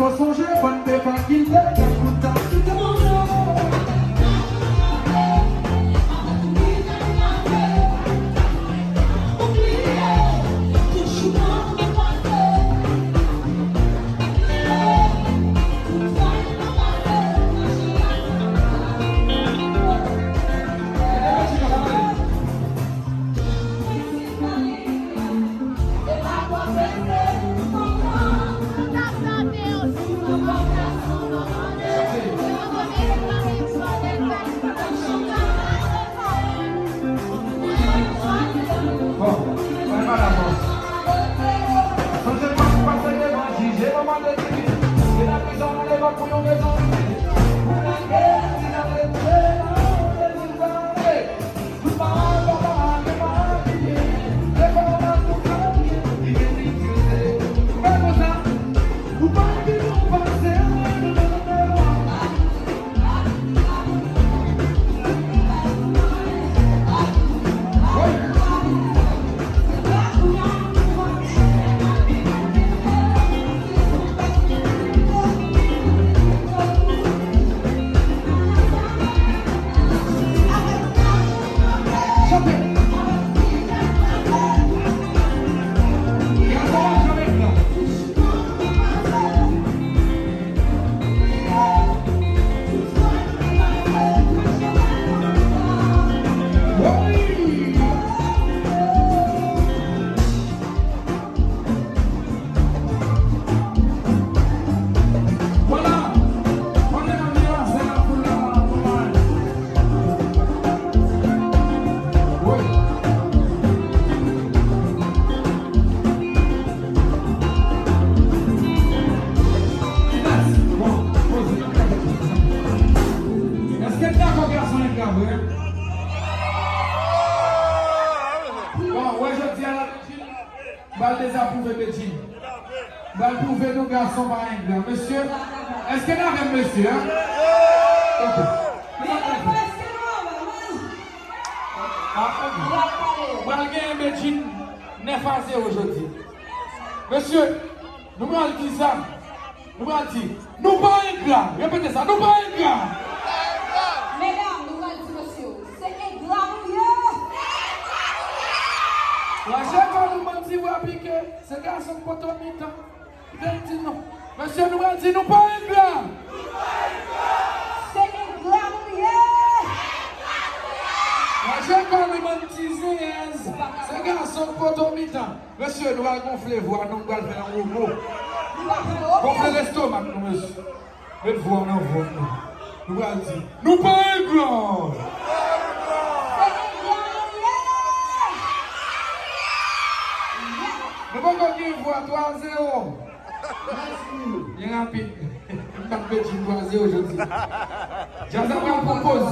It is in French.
faut songer, bonne défense qu'il fait, tout temps, tout le monde. Monsieur, est-ce qu'il y a un monsieur? Aujourd'hui. Monsieur, nous allons dire ça. Nous allons dire, nous pas un gars. Répétez ça, nous pas un gars. Mesdames, nous allons dire, monsieur, c'est un gars. La chef va nous mentir ou appliquer. Ces gars sont pas trop mi-temps. Non. Monsieur, nous allons dire, nous pas un gars. C'est un gars. La chef va nous mentir. Ces gars sont pas trop mi-temps. Monsieur, nous allons gonfler voix, nous allons faire un mouvement. Gonfler l'estomac, nous, monsieur. Mettez voix en voix. Nous allons dire, nous pas un grand. Nous allons gagner voix 3-0. Il y a un rapide. Nous allons gagner 3-0 aujourd'hui. J'en ai propose.